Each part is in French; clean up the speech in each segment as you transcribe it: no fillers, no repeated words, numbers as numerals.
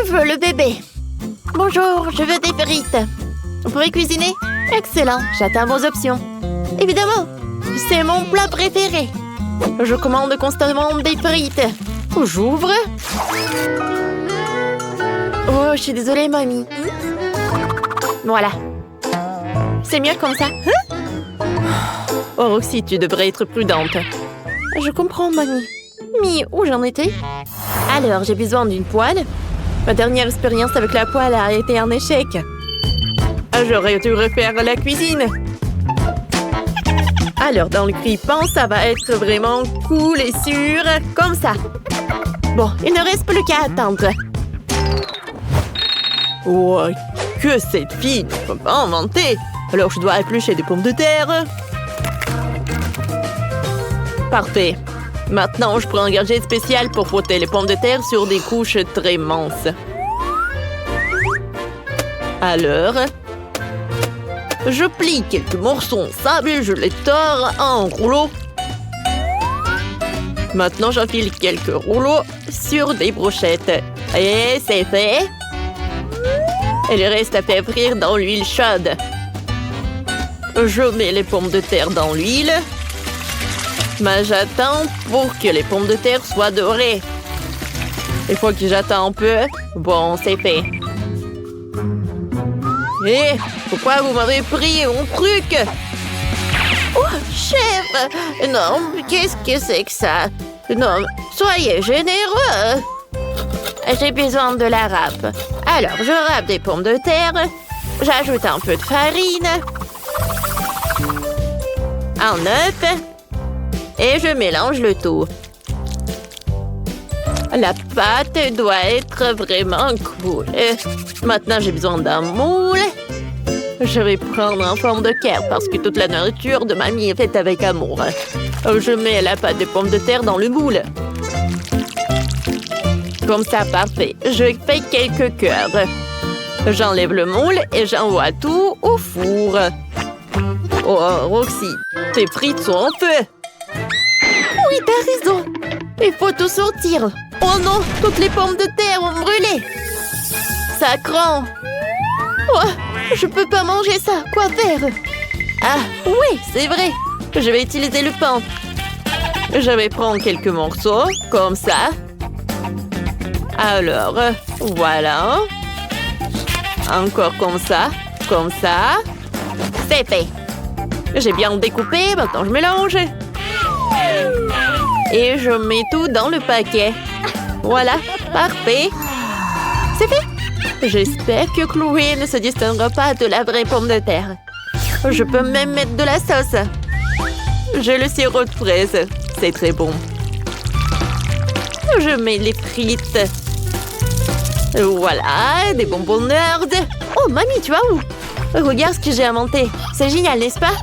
Je veux le bébé. Bonjour, je veux des frites. Vous pouvez cuisiner? Excellent, j'attends vos options. Évidemment, c'est mon plat préféré. Je commande constamment des frites. J'ouvre. Oh, je suis désolée, mamie. Voilà. C'est mieux comme ça. Oh, Roxy, tu devrais être prudente. Je comprends, mamie. Mais où j'en étais? Alors, j'ai besoin d'une poêle. Ma dernière expérience avec la poêle a été un échec. J'aurais dû refaire la cuisine. Alors, dans le grille-pain, ça va être vraiment cool et sûr, comme ça. Bon, il ne reste plus qu'à attendre. Oh, que cette fille ne peut pas inventer. Alors, je dois éplucher des pommes de terre. Parfait. Maintenant, je prends un gadget spécial pour frotter les pommes de terre sur des couches très minces. Alors, je plie quelques morceaux en sable et je les tords en rouleaux. Maintenant, j'enfile quelques rouleaux sur des brochettes. Et c'est fait. Il reste à faire frire dans l'huile chaude. Je mets les pommes de terre dans l'huile. Mais j'attends pour que les pommes de terre soient dorées. Il faut que j'attende un peu. Bon, c'est fait. Hé, pourquoi vous m'avez pris mon truc? Oh, chef! Non, qu'est-ce que c'est que ça? Non, soyez généreux! J'ai besoin de la râpe. Alors, je râpe des pommes de terre. J'ajoute un peu de farine. Un œuf. Et je mélange le tout. La pâte doit être vraiment cool. Maintenant, j'ai besoin d'un moule. Je vais prendre en forme de cœur parce que toute la nourriture de mamie est faite avec amour. Je mets la pâte de pommes de terre dans le moule. Comme ça, parfait. Je fais quelques cœurs. J'enlève le moule et j'envoie tout au four. Oh, Roxy, tes frites sont en feu. Oui, t'as raison. Il faut tout sortir. Oh non, toutes les pommes de terre ont brûlé. Ça craint. Oh, je peux pas manger ça. Quoi faire? Ah, oui, c'est vrai. Je vais utiliser le pain. Je vais prendre quelques morceaux, comme ça. Alors, voilà. Encore comme ça. Comme ça. C'est fait. J'ai bien découpé, maintenant je mélange. Et je mets tout dans le paquet. Voilà, parfait. C'est fait. J'espère que Chloé ne se distinguera pas de la vraie pomme de terre. Je peux même mettre de la sauce. J'ai le sirop de fraise. C'est très bon. Je mets les frites. Voilà, des bonbons Nerd. Oh, mamie, tu vas où? Regarde ce que j'ai inventé. C'est génial, n'est-ce pas?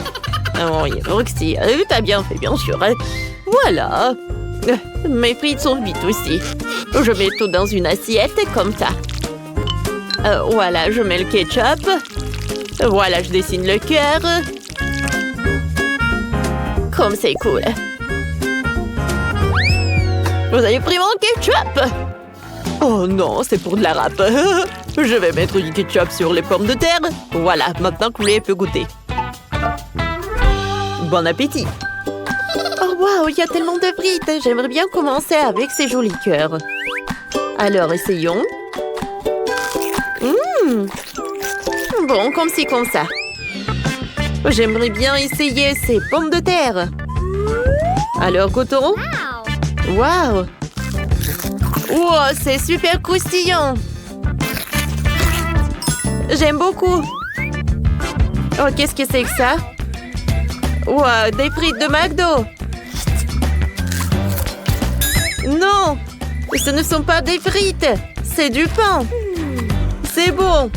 Oh, oui, Roxy, t'as bien fait, bien sûr. Voilà. Mes frites sont vides aussi. Je mets tout dans une assiette, comme ça. Voilà, je mets le ketchup. Voilà, je dessine le cœur. Comme c'est cool. Vous avez pris mon ketchup? Oh non, c'est pour de la râpe. Je vais mettre du ketchup sur les pommes de terre. Voilà, maintenant Chloé peut goûter. Bon appétit. Oh wow, il y a tellement de frites. J'aimerais bien commencer avec ces jolis cœurs. Alors, essayons. Bon, comme ci, comme ça. J'aimerais bien essayer ces pommes de terre. Alors, goûtons. Wow. Wow, c'est super croustillant. J'aime beaucoup. Oh, qu'est-ce que c'est que ça? Wow, des frites de McDo. Non, ce ne sont pas des frites. C'est du pain. C'est bon.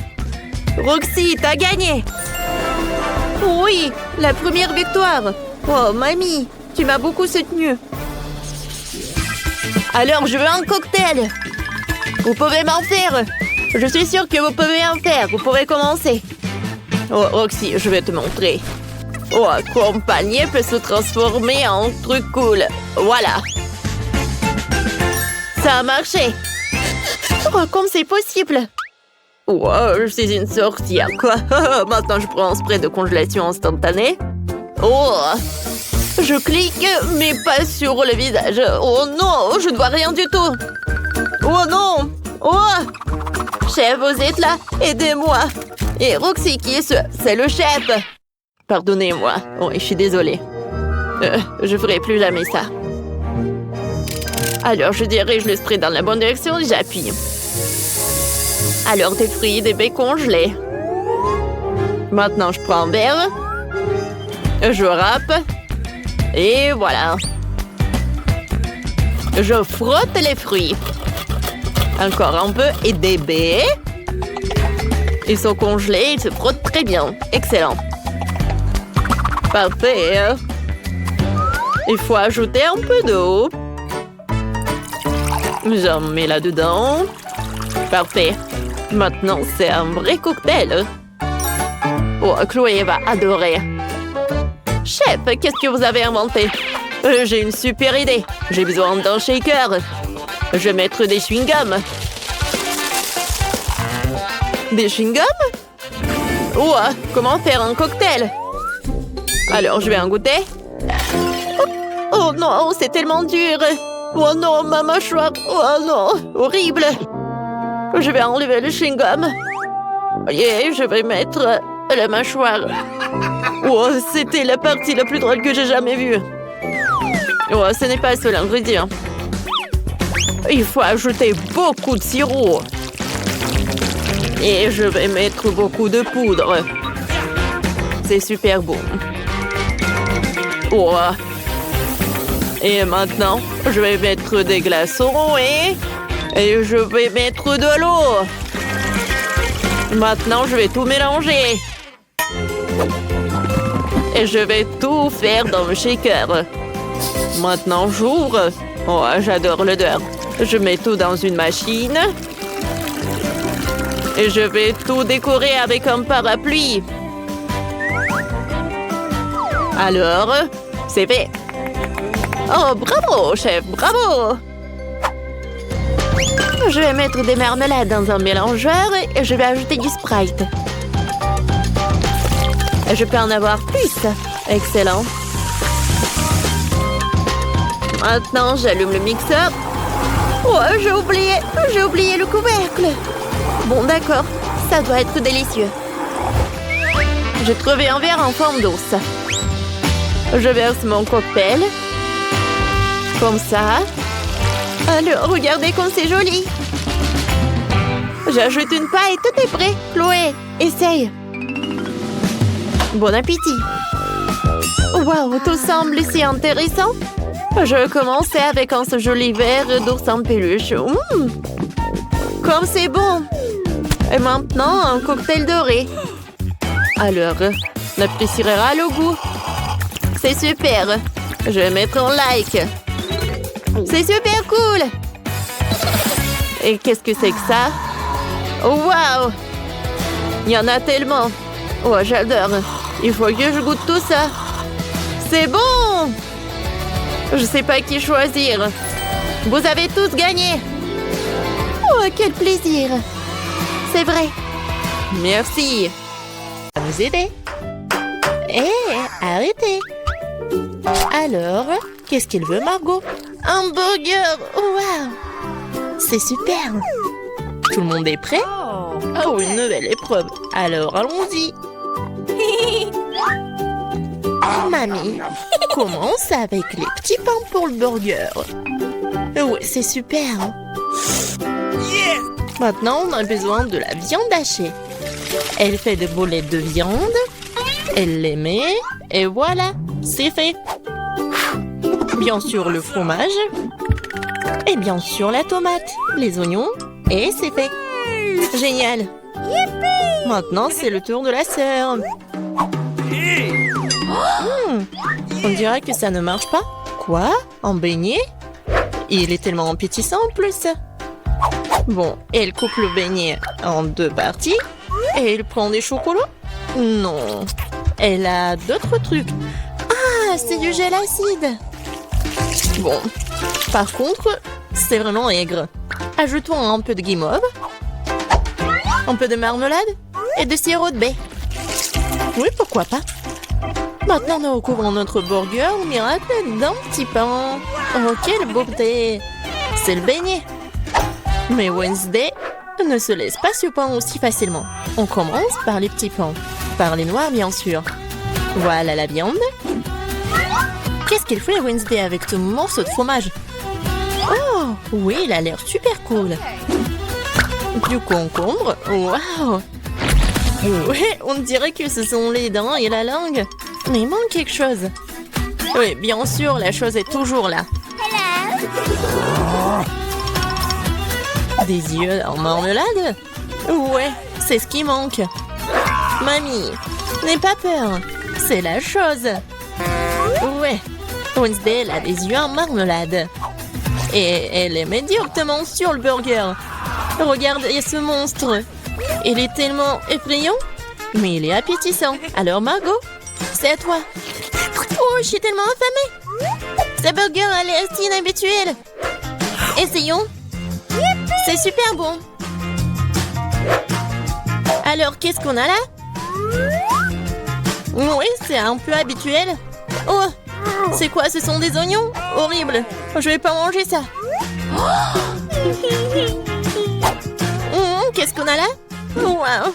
Roxy, t'as gagné. Oui, la première victoire. Oh, mamie, tu m'as beaucoup soutenue. Alors, je veux un cocktail. Vous pouvez m'en faire. Je suis sûre que vous pouvez en faire. Vous pouvez commencer. Oh, Roxy, je vais te montrer. Oh, accompagner peut se transformer en truc cool. Voilà. Ça a marché. Oh, comme c'est possible? Wow, je suis une sorcière, quoi. Maintenant, je prends un spray de congélation instantanée. Oh! Je clique, mais pas sur le visage. Oh non, je ne vois rien du tout. Oh non! Oh! Chef, vous êtes là? Aidez-moi! Et Roxy, qui est ce? C'est le chef! Pardonnez-moi. Oh, je suis désolée. Je ferai plus jamais ça. Alors, je dirige le spray dans la bonne direction et j'appuie. Alors, des fruits, des baies congelés. Maintenant, je prends un verre. Je râpe. Et voilà. Je frotte les fruits. Encore un peu. Et des baies. Ils sont congelés, ils se frottent très bien. Excellent. Parfait. Il faut ajouter un peu d'eau. J'en mets là-dedans. Parfait. Maintenant, c'est un vrai cocktail. Oh, Chloé va adorer. Chef, qu'est-ce que vous avez inventé? J'ai une super idée. J'ai besoin d'un shaker. Je vais mettre des chewing-gums. Des chewing-gums? Oh, comment faire un cocktail? Alors, je vais en goûter. Oh non, c'est tellement dur. Oh non, ma mâchoire. Oh non, horrible. Je vais enlever le chewing-gum. Et je vais mettre la mâchoire. Oh, c'était la partie la plus drôle que j'ai jamais vue. Oh, ce n'est pas le seul ingrédient. Il faut ajouter beaucoup de sirop. Et je vais mettre beaucoup de poudre. C'est super bon. Oh. Et maintenant, je vais mettre des glaçons et je vais mettre de l'eau. Maintenant, je vais tout mélanger. Et je vais tout faire dans le shaker. Maintenant, j'ouvre. Oh, j'adore l'odeur. Je mets tout dans une machine. Et je vais tout décorer avec un parapluie. Alors, c'est fait. Oh, bravo, chef, bravo! Je vais mettre des marmelades dans un mélangeur et je vais ajouter du Sprite. Je peux en avoir plus. Excellent. Maintenant, j'allume le mixeur. Oh, j'ai oublié le couvercle. Bon, d'accord, ça doit être délicieux. J'ai trouvé un verre en forme d'ours. Je verse mon cocktail. Comme ça. Alors, regardez comme c'est joli. J'ajoute une paille, tout est prêt. Chloé, essaye. Bon appétit. Waouh, tout semble si intéressant. Je vais commencer avec un joli verre d'ours en peluche. Comme c'est bon. Et maintenant, un cocktail doré. Alors, n'appréciera le goût. C'est super. Je vais mettre un like. C'est super cool. Et qu'est-ce que c'est que ça? Waouh! Il y en a tellement. Oh, j'adore. Il faut que je goûte tout ça. C'est bon! Je sais pas qui choisir. Vous avez tous gagné. Oh, quel plaisir. C'est vrai. Merci. À vous aider. Hé, arrêtez. Alors, qu'est-ce qu'il veut, Margot? Un burger! Waouh! C'est super! Tout le monde est prêt? Oh, une nouvelle épreuve! Alors, allons-y! Mamie, commence avec les petits pains pour le burger. Ouais, c'est super! Maintenant, on a besoin de la viande hachée. Elle fait des boulettes de viande. Elle les met. Et voilà, c'est fait! Bien sûr, le fromage. Et bien sûr, la tomate, les oignons. Et c'est fait. Génial. Maintenant, c'est le tour de la sœur. On dirait que ça ne marche pas. Quoi? Un beignet? Il est tellement appétissant en plus. Bon, elle coupe le beignet en 2 parties. Et elle prend des chocolats? Non. Elle a d'autres trucs. Ah, c'est du gel acide. Bon, par contre, c'est vraiment aigre. Ajoutons un peu de guimauve, un peu de marmelade et de sirop de baie. Oui, pourquoi pas. Maintenant, nous recouvrons notre burger au miracle d'un petit pain. Oh, quelle beauté! C'est le beignet. Mais Wednesday ne se laisse pas surprendre aussi facilement. On commence par les petits pains. Par les noirs, bien sûr. Voilà la viande. Qu'est-ce qu'il fait Wednesday avec ce morceau de fromage? Oh, oui, il a l'air super cool. Du concombre. Waouh! Oui, on dirait que ce sont les dents et la langue. Mais il manque quelque chose. Oui, bien sûr, la chose est toujours là. Des yeux en marmelade? Ouais, c'est ce qui manque. Mamie, n'aie pas peur. C'est la chose. Ouais, Wednesday, elle a des yeux en marmelade. Et elle est médiocrement sur le burger. Regardez ce monstre. Il est tellement effrayant, mais il est appétissant. Alors Margot, c'est à toi. Oh, je suis tellement affamée. Ce burger a l'air si inhabituel. Essayons. C'est super bon. Alors, qu'est-ce qu'on a là? Oui, c'est un peu habituel. Oh, c'est quoi? Ce sont des oignons? Horrible. Je vais pas manger ça. Qu'est-ce qu'on a là? Wow.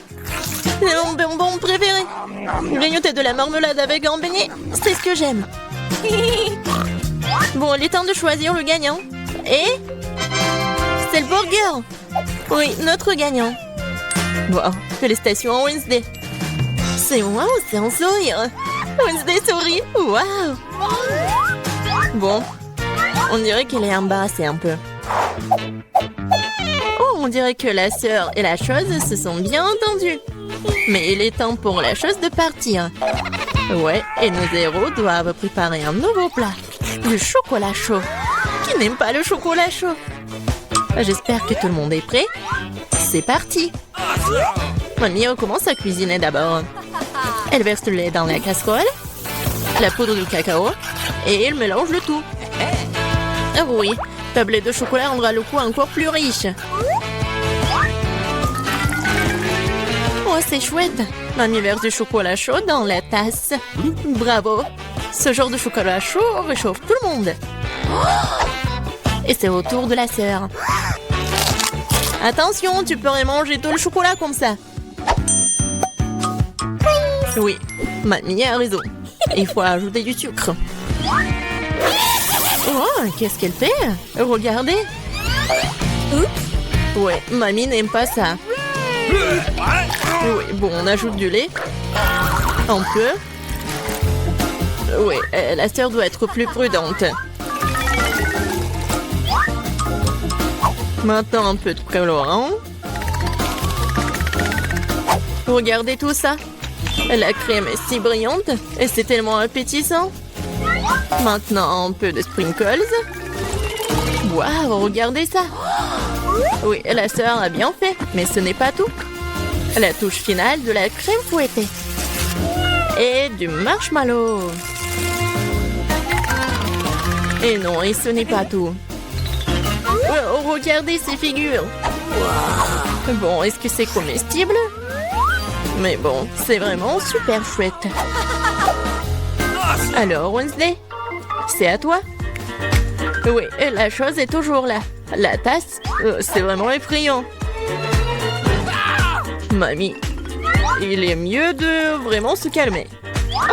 C'est mon bonbon préféré. Grignoter de la marmelade avec un beignet, c'est ce que j'aime. Bon, il est temps de choisir le gagnant. Et c'est le burger. Oui, notre gagnant. Wow, félicitations à Wednesday. C'est wow, c'est un sourire. Wednesday sourit. Wow. Bon, on dirait qu'elle est embarrassée un peu. Oh, on dirait que la sœur et la chose se sont bien entendues. Mais il est temps pour la chose de partir. Ouais, et nos héros doivent préparer un nouveau plat. Du chocolat chaud. Qui n'aime pas le chocolat chaud? J'espère que tout le monde est prêt. C'est parti. Mamie commence à cuisiner d'abord. Elle verse le lait dans la casserole, la poudre de cacao, et elle mélange le tout. Ah oui, tablette de chocolat rendra le goût encore plus riche. Oh, c'est chouette. Mamie verse du chocolat chaud dans la tasse. Bravo. Ce genre de chocolat chaud réchauffe tout le monde. Et c'est au tour de la sœur. Attention, tu pourrais manger tout le chocolat comme ça. Oui, mamie a raison. Il faut ajouter du sucre. Oh, qu'est-ce qu'elle fait? Regardez. Ouais, mamie n'aime pas ça. Oui, bon, on ajoute du lait. Un peu. Oui, la sœur doit être plus prudente. Maintenant, un peu de colorant. Regardez tout ça. La crème est si brillante et c'est tellement appétissant. Maintenant, un peu de sprinkles. Waouh, regardez ça. Oui, la sœur a bien fait, mais ce n'est pas tout. La touche finale de la crème fouettée. Et du marshmallow. Et non, et ce n'est pas tout. Oh, regardez ces figures. Bon, est-ce que c'est comestible? Mais bon, c'est vraiment super chouette. Alors, Wednesday, c'est à toi. Oui, la chose est toujours là. La tasse, c'est vraiment effrayant. Mamie, il est mieux de vraiment se calmer.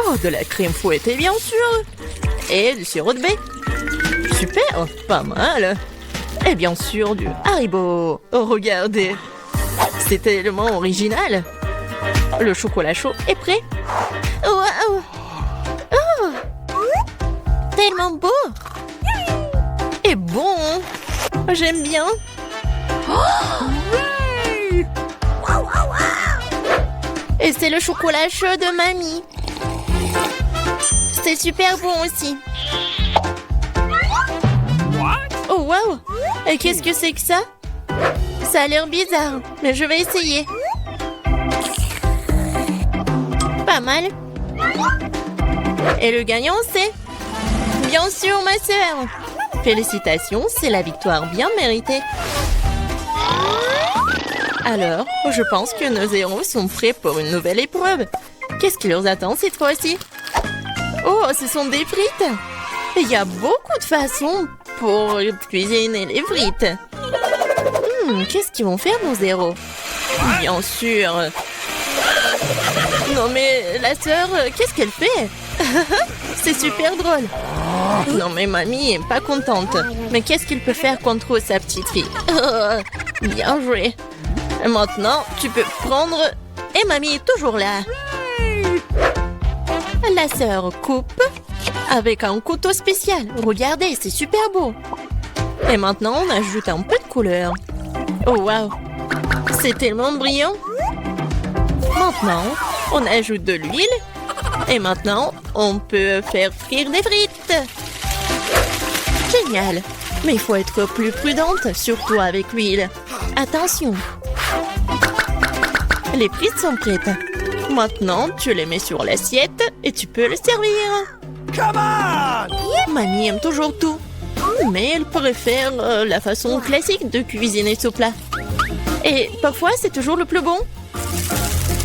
Oh, de la crème fouettée, bien sûr. Et du sirop de baie. Super, pas mal. Et bien sûr, du Haribo. Oh, regardez. C'est tellement original. Le chocolat chaud est prêt. Wow. Oh, tellement beau. Et bon. J'aime bien. Et c'est le chocolat chaud de mamie. C'est super bon aussi. Oh, wow. Et qu'est-ce que c'est que ça? Ça a l'air bizarre, mais je vais essayer. Pas mal. Et le gagnant, c'est... Bien sûr, ma sœur. Félicitations, c'est la victoire bien méritée. Alors, je pense que nos héros sont prêts pour une nouvelle épreuve. Qu'est-ce qui leur attend cette fois-ci? Oh, ce sont des frites! Il y a beaucoup de façons pour cuisiner les frites. Qu'est-ce qu'ils vont faire, nos héros? Bien sûr! Non mais, la sœur, qu'est-ce qu'elle fait? C'est super drôle! Non mais mamie est pas contente. Mais qu'est-ce qu'il peut faire contre sa petite fille? Bien joué! Et maintenant, tu peux prendre... Et mamie est toujours là. La sœur coupe avec un couteau spécial. Regardez, c'est super beau. Et maintenant, on ajoute un peu de couleur. Oh, waouh! C'est tellement brillant. Maintenant, on ajoute de l'huile. Et maintenant, on peut faire frire des frites. Génial! Mais il faut être plus prudente, surtout avec l'huile. Attention! Les frites sont prêtes. Maintenant, tu les mets sur l'assiette et tu peux le servir. Come on! Mamie aime toujours tout. Mais elle préfère la façon classique de cuisiner ce plat. Et parfois, c'est toujours le plus bon.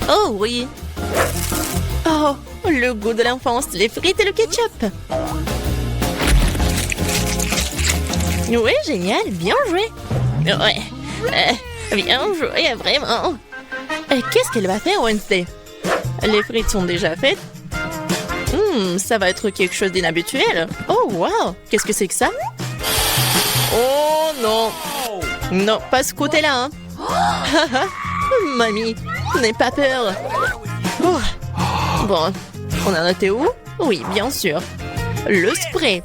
Oh oui! Oh, le goût de l'enfance, les frites et le ketchup. Oui, génial, bien joué. Ouais, bien joué, vraiment. Qu'est-ce qu'elle va faire, Wednesday? Les frites sont déjà faites. Ça va être quelque chose d'inhabituel. Oh, wow! Qu'est-ce que c'est que ça? Oh, non! Non, pas ce côté-là, hein? Mamie, n'aie pas peur. Oh. Bon, on a noté où? Oui, bien sûr. Le spray.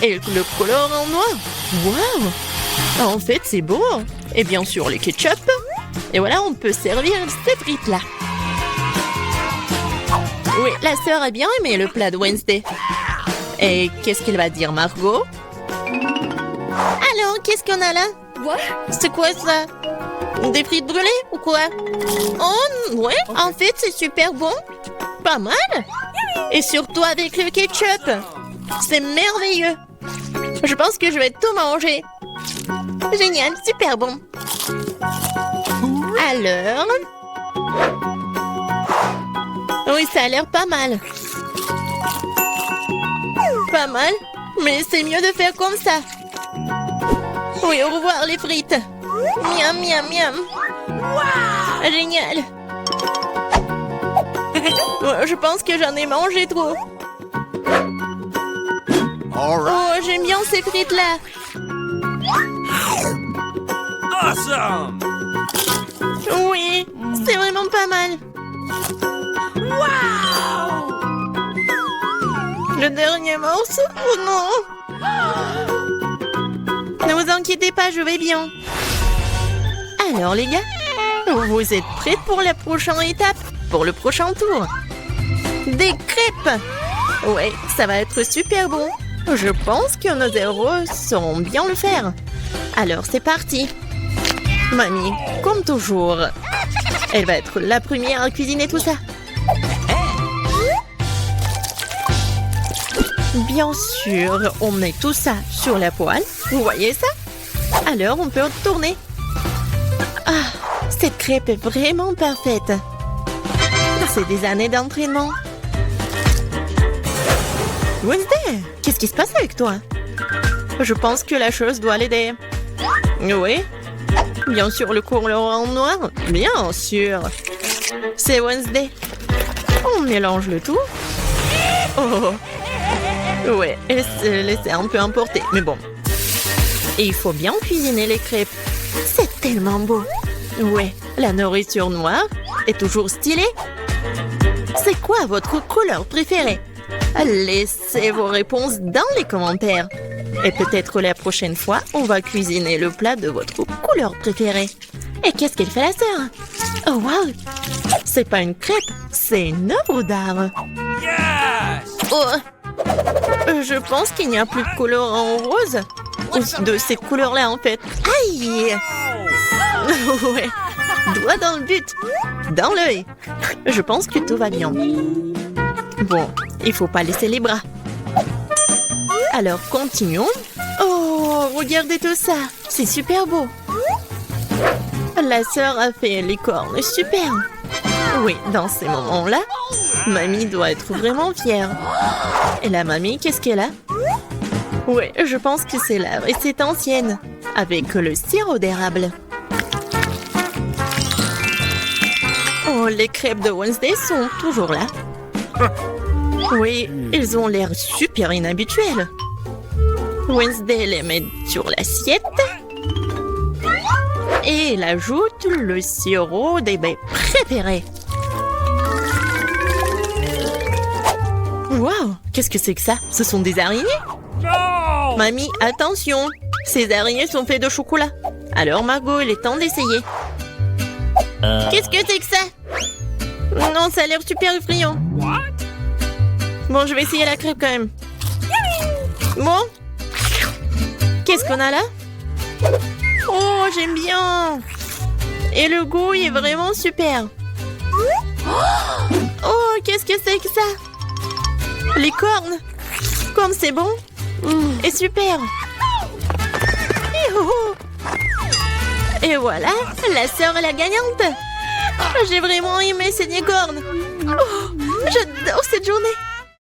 Et le colorant noir. Wow! En fait, c'est beau. Et bien sûr, le ketchup. Et voilà, on peut servir ces frites-là. Oui, la sœur a bien aimé le plat de Wednesday. Et qu'est-ce qu'elle va dire, Margot? Alors, qu'est-ce qu'on a là? C'est quoi ça? Des frites brûlées ou quoi? Oh, ouais, en fait, c'est super bon. Pas mal. Et surtout avec le ketchup. C'est merveilleux. Je pense que je vais tout manger. Génial, super bon. Alors... Oui, ça a l'air pas mal. Pas mal, mais c'est mieux de faire comme ça. Oui, au revoir les frites. Miam, miam, miam. Wow! Génial. Je pense que j'en ai mangé trop. Oh, j'aime bien ces frites-là. Awesome! Oui, c'est vraiment pas mal. Wow! Le dernier morceau? Oh non! Ne vous inquiétez pas, je vais bien. Alors les gars, vous êtes prêts pour la prochaine étape? Pour le prochain tour? Des crêpes! Ouais, ça va être super bon. Je pense que nos héros sauront bien le faire. Alors c'est parti. Mamie, comme toujours, elle va être la première à cuisiner tout ça. Bien sûr, on met tout ça sur la poêle. Vous voyez ça? Alors, on peut tourner. Ah, cette crêpe est vraiment parfaite. C'est des années d'entraînement. Wednesday, qu'est-ce qui se passe avec toi? Je pense que la chose doit l'aider. Oui? Bien sûr, le colorant noir? Bien sûr. C'est Wednesday. On mélange le tout. Oh! Ouais, elle s'est laissée un peu emporter, mais bon. Et il faut bien cuisiner les crêpes. C'est tellement beau. Ouais, la nourriture noire est toujours stylée. C'est quoi votre couleur préférée? Laissez vos réponses dans les commentaires. Et peut-être la prochaine fois, on va cuisiner le plat de votre couleur préférée. Et qu'est-ce qu'elle fait la sœur? Oh wow! C'est pas une crêpe, c'est une œuvre d'art. Yes! Oh! Je pense qu'il n'y a plus de couleur en rose. Ou de ces couleurs-là, en fait. Aïe! Ouais. Doigt dans le but. Dans l'œil. Je pense que tout va bien. Bon, il faut pas laisser les bras. Alors, continuons. Oh, regardez tout ça. C'est super beau. La sœur a fait les cornes, super. Oui, dans ces moments-là, mamie doit être vraiment fière. Et la mamie, qu'est-ce qu'elle a? Oui, je pense que c'est la recette ancienne, avec le sirop d'érable. Oh, les crêpes de Wednesday sont toujours là. Oui, ils ont l'air super inhabituels. Wednesday les met sur l'assiette. Et elle ajoute le sirop des baies préférés. Waouh, qu'est-ce que c'est que ça? Ce sont des araignées? No! Mamie, attention! Ces araignées sont faites de chocolat. Alors Margot, il est temps d'essayer. Qu'est-ce que c'est que ça? Non, ça a l'air super effrayant. What? Bon, je vais essayer la crêpe quand même. Bon. Qu'est-ce qu'on a là? Oh, j'aime bien. Et le goût est vraiment super. Oh, qu'est-ce que c'est que ça? Les cornes. Comme c'est bon. Et super. Et voilà, la sœur est la gagnante. J'ai vraiment aimé ces cornes. Oh, j'adore cette journée.